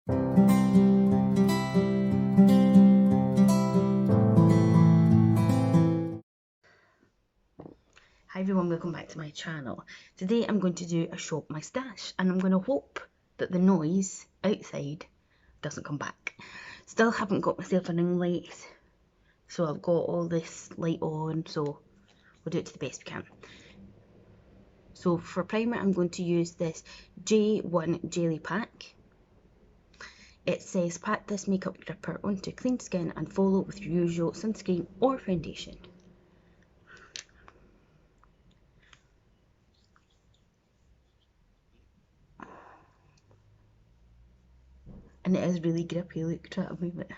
Hi everyone, welcome back to my channel. Today I'm going to do a shop my stash and I'm going to hope that the noise outside doesn't come back. Still haven't got myself a ring light, so I've got all this light on, so we'll do it to the best we can. So for primer I'm going to use this J1 Jelly Pack. It says pack this makeup gripper onto clean skin and follow with your usual sunscreen or foundation. And it is really grippy, look, try to move it.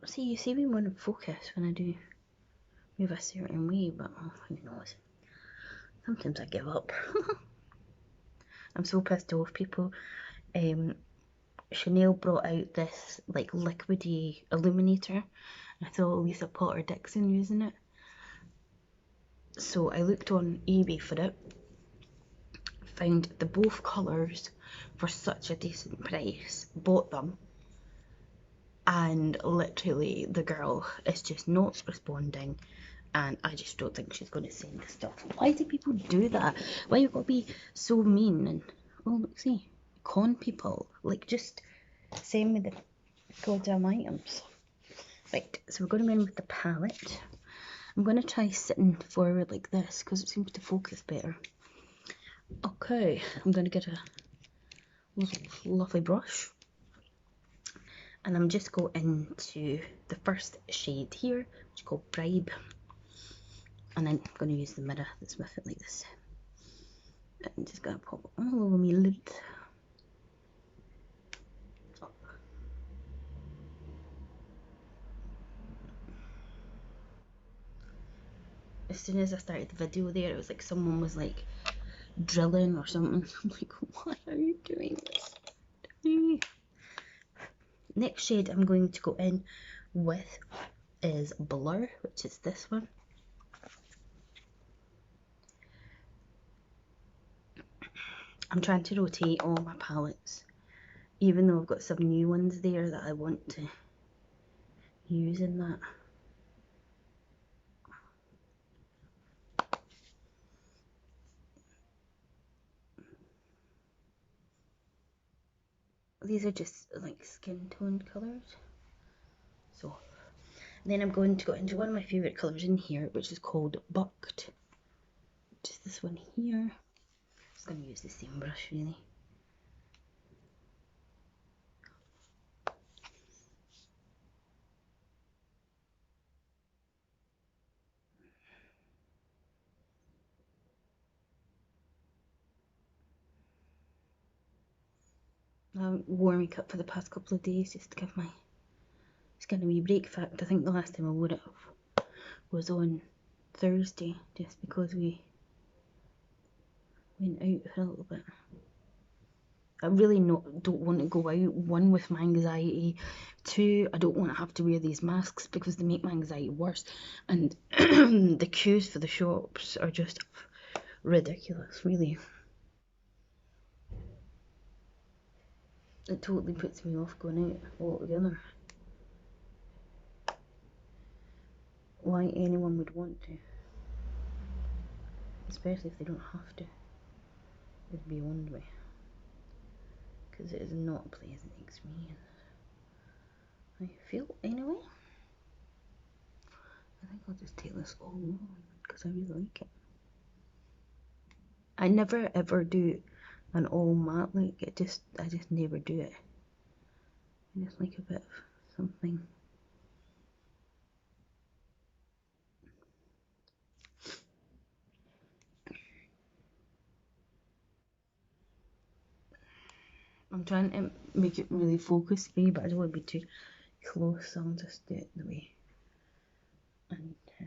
See, you see me want to focus when I do move a certain way, but who knows. Sometimes I give up. I'm so pissed off people. Chanel brought out this like liquidy illuminator. I saw Lisa Potter Dixon using it. So I looked on eBay for it. Found the both colours for such a decent price. Bought them. And literally the girl is just not responding. And I just don't think she's going to send the stuff. Why do people do that? Why you got to be so mean and, oh, look, see, con people. Like, just send me the goddamn items. Right, so we're going to go in with the palette. I'm going to try sitting forward like this because it seems to focus better. Okay, I'm going to get a lovely brush. And I'm just going into the first shade here, which is called Bribe. And then I'm going to use the mirror that's with it like this. I'm just going to pop it all over my lid. As soon as I started the video there, it was like someone was like drilling or something. I'm like, why are you doing this? Next shade I'm going to go in with is Blur, which is this one. I'm trying to rotate all my palettes, even though I've got some new ones there that I want to use in that. These are just like skin tone colours. So then I'm going to go into one of my favourite colours in here, which is called Bucked, which is this one here. I'm just going to use the same brush really. I wore makeup for the past couple of days just to give my skin a wee break. In fact, I think the last time I wore it was on Thursday, just because we went out for a little bit. I really don't want to go out, one, with my anxiety, two, I don't want to have to wear these masks because they make my anxiety worse, and the queues for the shops are just ridiculous, really. It totally puts me off going out altogether. Why anyone would want to, especially if they don't have to, is beyond me. Because it is not a pleasant experience. I feel anyway. I think I'll just take this all on because I really like it. I never ever do an all matte look. I just never do it. I just like a bit of something. I'm trying to make it really focus me, but I don't want to be too close, so I'll just do it the way. And I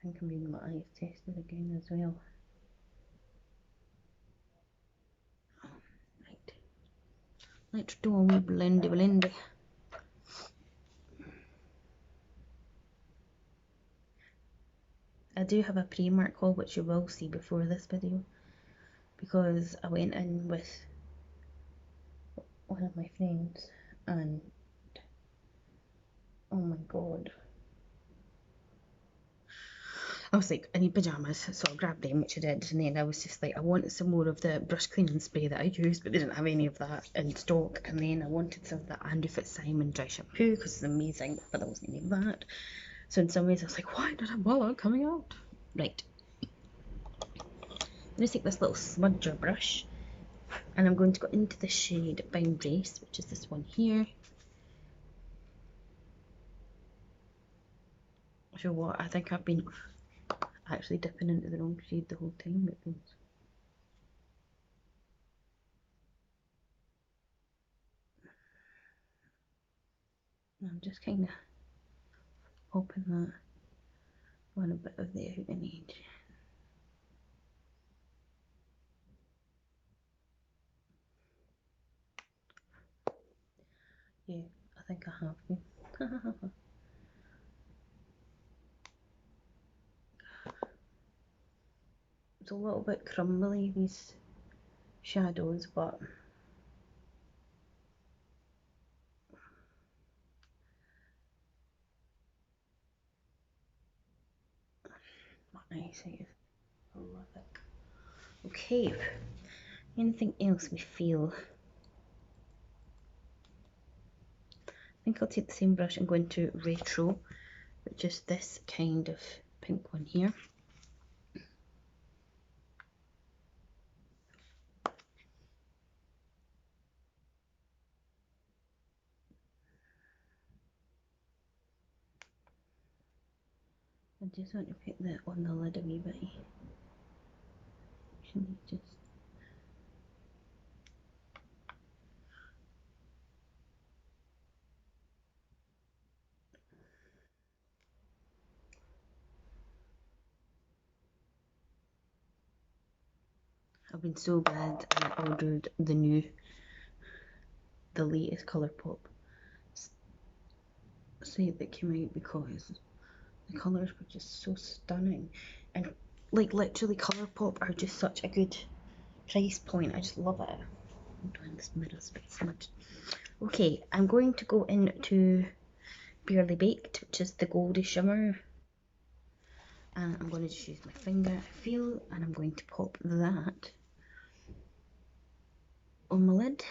think I'm doing my eyes tested again as well. Right. Let's do a wee blendy. I do have a Primark haul, which you will see before this video, because I went in with one of my friends and oh my god, I was like, I need pyjamas, so I grabbed them, which I did, and then I was just like, I wanted some more of the brush cleaning spray that I used, but they didn't have any of that in stock, and then I wanted some of the Andrew Fitzsimon dry shampoo, because it's amazing, but there wasn't any of that. So in some ways I was like, why did I bother coming out? Right. I'm going to take this little smudger brush, and I'm going to go into the shade Boundaries, which is this one here. So what, I think I've been actually dipping into the wrong shade the whole time. I'm just kind of popping that on a bit of the outer edge. Yeah, I think I have been. It's a little bit crumbly, these shadows, but my eyesight is horrific. Okay, anything else we feel? I think I'll take the same brush and go into Retro, which is this kind of pink one here. I just want to put that on the lid a wee bit. Just I've been so glad I ordered the latest Colourpop set that came out, because the colours were just so stunning, and like literally Colourpop are just such a good price point. I just love it. I'm doing this mirror's a bit smudged. Okay, I'm going to go into Barely Baked, which is the Goldy Shimmer, and I'm going to just use my finger, I feel, and I'm going to pop that on my lid.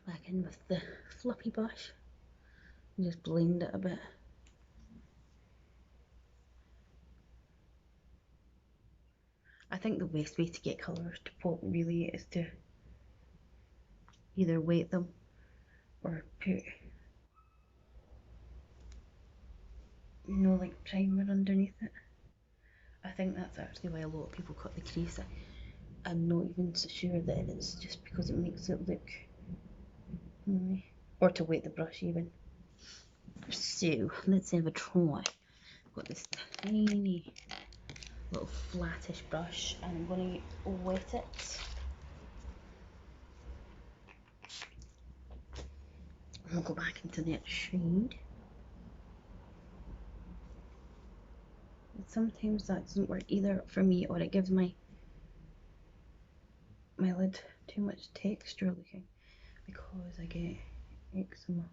Back in with the fluffy brush and just blend it a bit. I think the best way to get colours to pop really is to either weight them or put, you know, like primer underneath it. I think that's actually why a lot of people cut the crease. I'm not even so sure that it's just because it makes it look, or to weight the brush even. So let's have a try. I've got this tiny little flattish brush and I'm going to wet it. And I'll go back into that shade. Sometimes that doesn't work either for me, or it gives my lid too much texture looking, because I get eczema.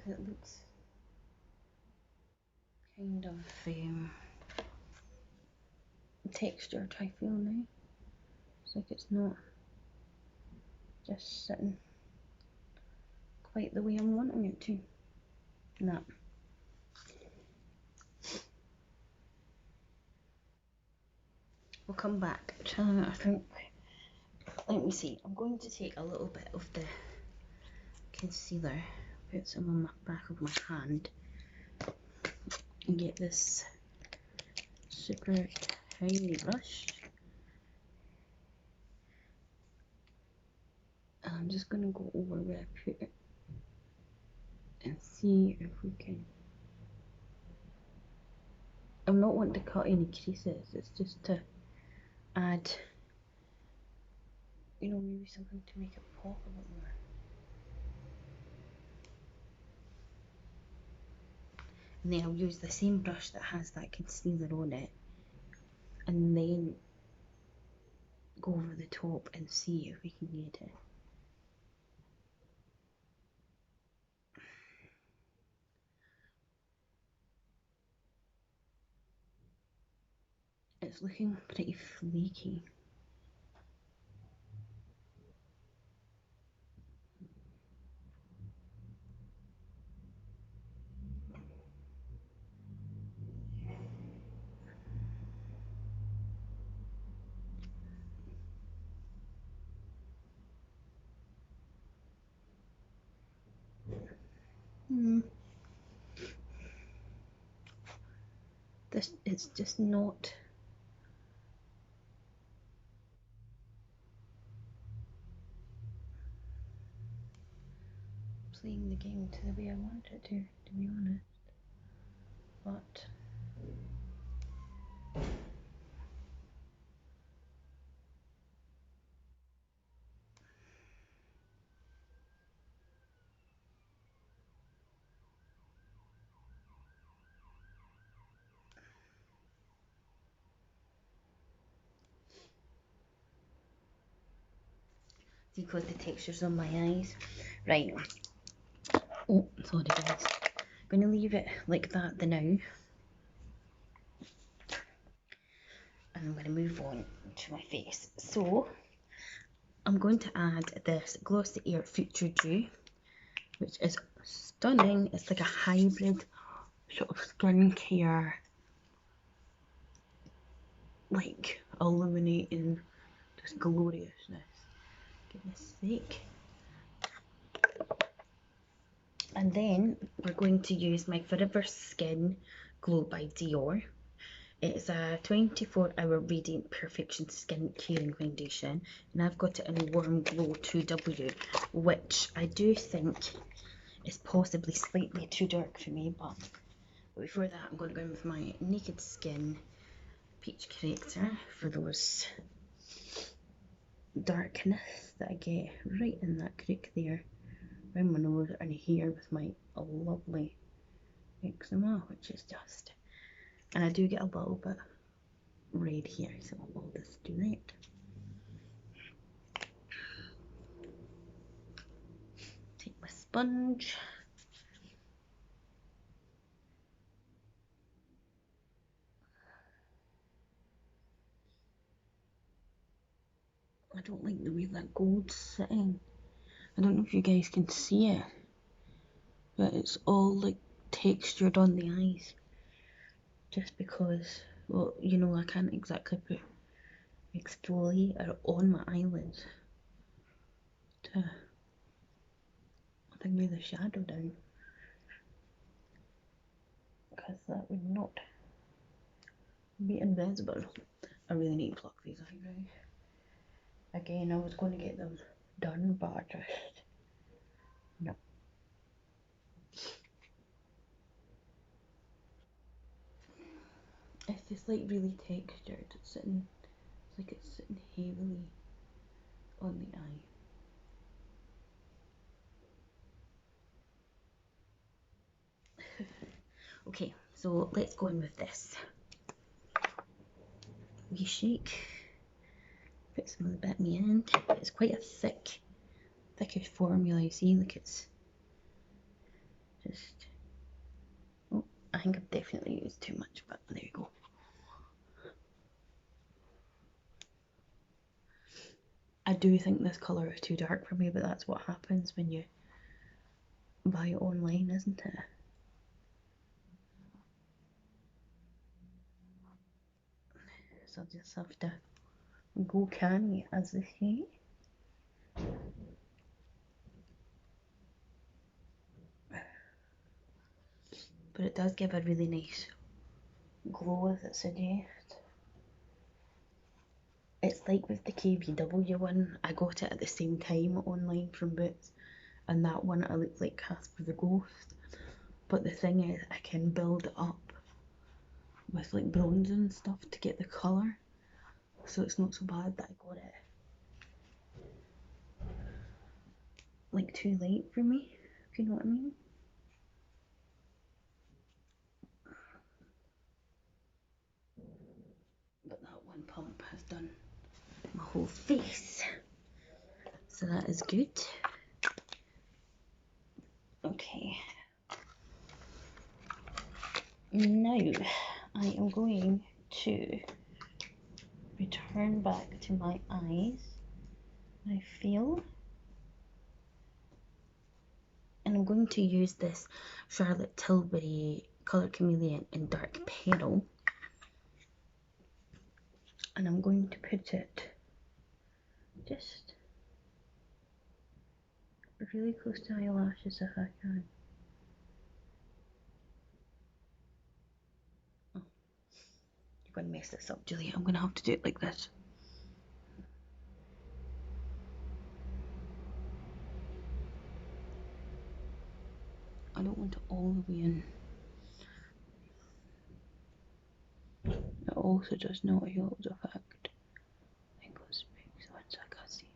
because it looks kind of textured, I feel now. It's like it's not just sitting quite the way I'm wanting it to. No. We'll come back to that, I think. Let me see. I'm going to take a little bit of the concealer, put some on the back of my hand, and get this super tiny brush. And I'm just going to go over where I put it and see if we can. I'm not wanting to cut any creases, it's just to add, you know, maybe something to make it pop a bit more. And then I'll use the same brush that has that concealer on it, and then go over the top and see if we can get it. It's looking pretty flaky. This it's just not playing the game to the way I want it to be honest. But see, because the texture's on my eyes. Right. Oh, sorry guys. I'm gonna leave it like that the now. And I'm gonna move on to my face. So I'm going to add this Glossy Air Future Dew, which is stunning. It's like a hybrid sort of skincare, like illuminating just gloriousness. Goodness sake. And then we're going to use my Forever Skin Glow by Dior. It's a 24-hour Radiant Perfection Skin Caring Foundation, and I've got it in Warm Glow 2W, which I do think is possibly slightly too dark for me, but before that I'm going to go in with my Naked Skin Peach Corrector for those darkness that I get right in that creek there, around my nose and here with my lovely eczema, which is just, and I do get a little bit red here, so I'll just do that. Take my sponge. I don't like the way that gold's sitting. I don't know if you guys can see it, but it's all like textured on the eyes. Just because, well, you know, I can't exactly put exfoliator on my eyelids to bring the shadow down, because that would not be invisible. I really need to pluck these eyebrows. Again, I was going to get them done, but I just, no. It's just like really textured. It's like it's sitting heavily on the eye. Okay, so let's go in with this. We shake, put some of the bit me in. It's quite a thickish formula, you see, like it's Just, oh, I think I've definitely used too much, but there you go. I do think this colour is too dark for me, but that's what happens when you buy it online, isn't it? So I'll just have to go canny, as they say. But it does give a really nice glow, as it suggests. It's like with the KVW one, I got it at the same time online from Boots, and that one I looked like Casper the Ghost. But the thing is, I can build it up with like bronze and stuff to get the colour, so it's not so bad that I got it like too late for me, if you know what I mean. But that one pump has done my whole face, so that is good. Okay, now I am going to return back to my eyes, I feel, and I'm going to use this Charlotte Tilbury Colour Chameleon in Dark Pearl, and I'm going to put it just really close to my eyelashes if I can. Oh, you're going to mess this up, Julia. I'm going to have to do it like this. I don't want it all the way in. It also does not yield effect. I think it's big, so it's like I see.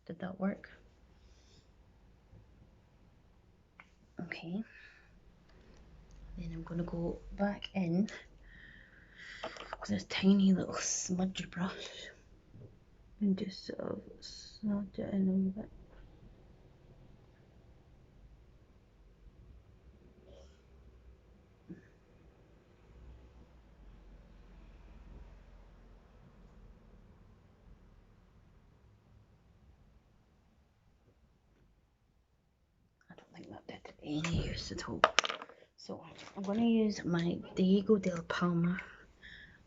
Did that work? Okay. Then I'm going to go back in with this tiny little smudge brush and just sort of smudge it in a wee bit. I don't think that did any use at all. So I'm going to use my Diego del Palma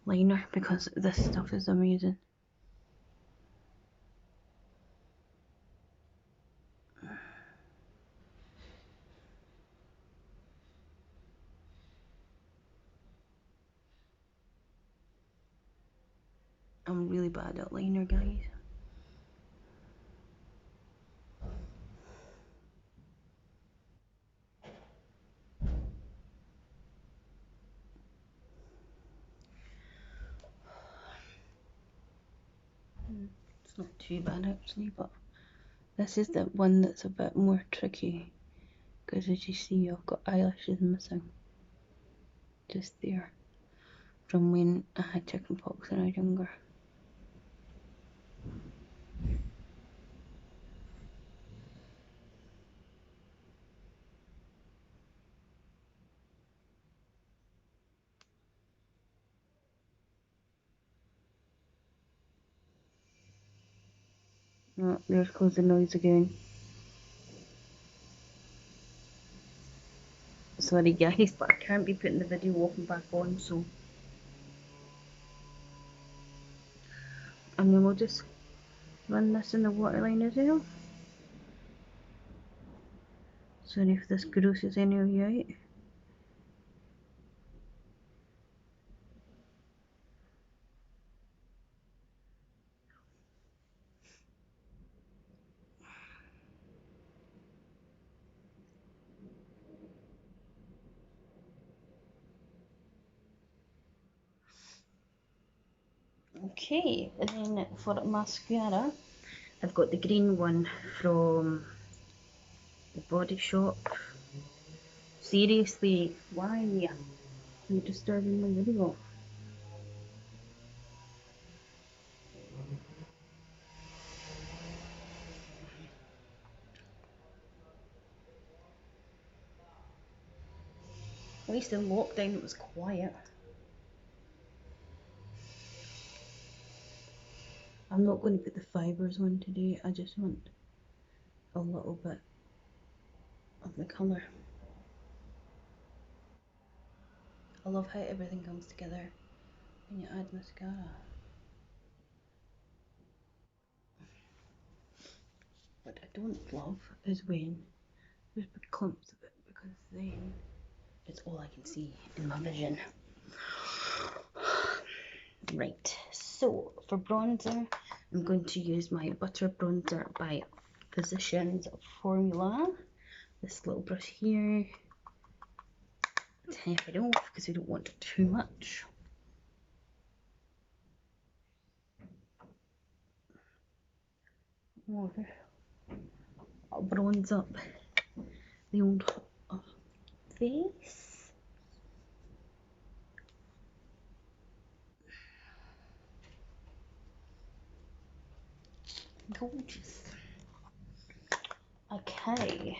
liner because this stuff is amazing. I'm really bad at liner, guys. It's not too bad actually, but this is the one that's a bit more tricky because as you see I've got eyelashes missing just there from when I had chickenpox when I was younger. Oh, there goes the noise again. Sorry guys, but I can't be putting the video off and back on, so. And then we'll just run this in the waterline as well. Sorry if this grosses any of you out. Okay, and then for mascara, I've got the green one from the Body Shop. Seriously, why are you disturbing my video? At least in lockdown it was quiet. I'm not going to put the fibres on today, I just want a little bit of the colour. I love how everything comes together when you add mascara. What I don't love is when there's big clumps of it, because then it's all I can see in my vision. Right, so for bronzer, I'm going to use my Butter Bronzer by Physicians Formula. This little brush here. Tap it off because we don't want too much. I'll bronze up the old face. Gorgeous. Okay.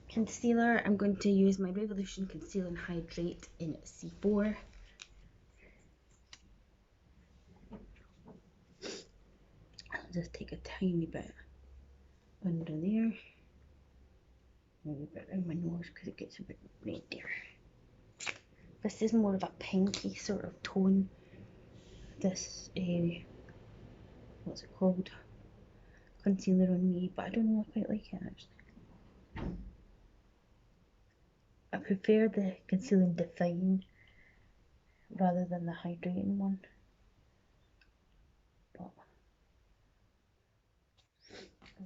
Concealer, I'm going to use my Revolution Conceal and Hydrate in C4. I'll just take a tiny bit under there. Maybe a bit around my nose because it gets a bit red there. This is more of a pinky sort of tone. This, what's it called? Concealer on me, but I don't know, I quite like it actually. I prefer the Conceal and Define rather than the hydrating one. But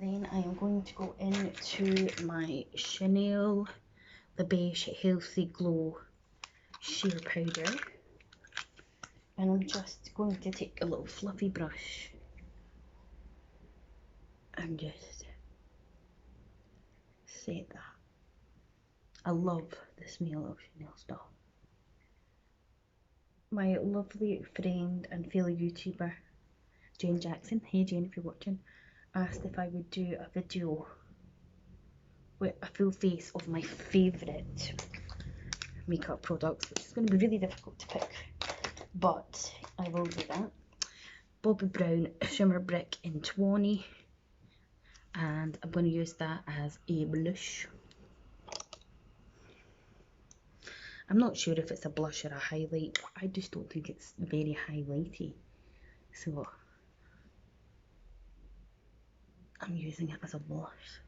then I am going to go into my Chanel The Beige Healthy Glow Sheer Powder. And I'm just going to take a little fluffy brush and just set that. I love the smell of Chanel stuff. My lovely friend and fellow YouTuber, Jane Jackson, hey Jane if you're watching, asked if I would do a video with a full face of my favourite makeup products, which is going to be really difficult to pick, but I will do that. Bobbi Brown Shimmer Brick in 20, and I'm going to use that as a blush. I'm not sure if it's a blush or a highlight, but I just don't think it's very highlighty, so I'm using it as a blush.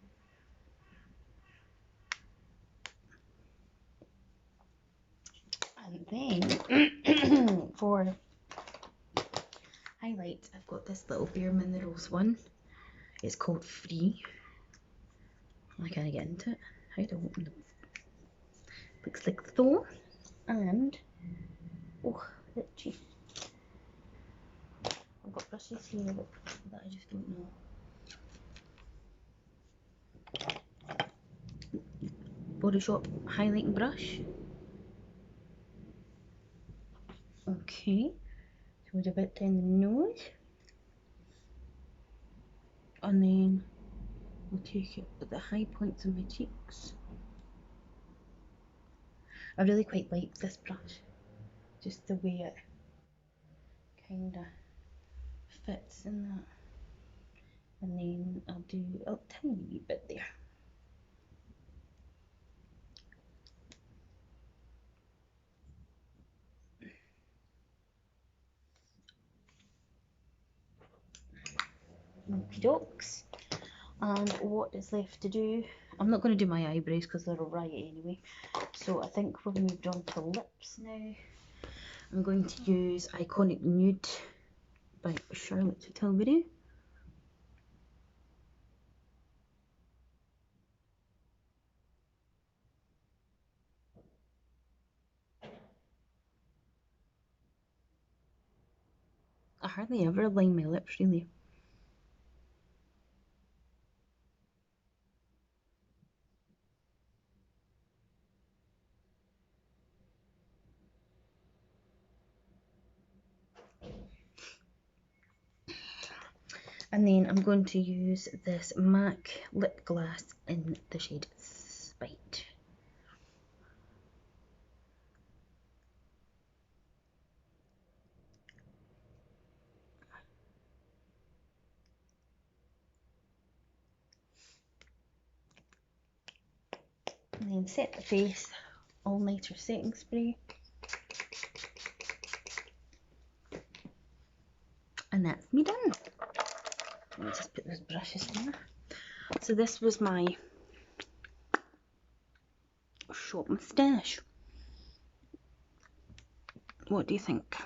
And then for highlights, I've got this little Bare Minerals one. It's called Free. I can't get into it. How to open it? Looks like so. And oh, itchy. I've got brushes here that I just don't know. Body Shop highlighting brush. Okay, so it's a bit down the nose, and then we'll take it at the high points of my cheeks. I really quite like this brush, just the way it kind of fits in that, and then I'll do a tiny wee bit there. Okie dokes. And what is left to do? I'm not going to do my eyebrows because they're alright anyway. So I think we've moved on to lips now. I'm going to use Iconic Nude by Charlotte Tilbury. I hardly ever line my lips really. And then I'm going to use this MAC lip gloss in the shade Spite. And then set the face, all nighter setting spray. And that's me done. Let me just put those brushes there. So this was my short moustache. What do you think?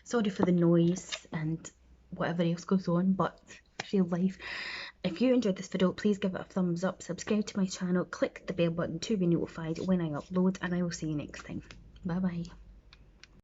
Sorry for the noise and whatever else goes on, but real life. If you enjoyed this video, please give it a thumbs up, subscribe to my channel, click the bell button to be notified when I upload, and I will see you next time. Bye bye.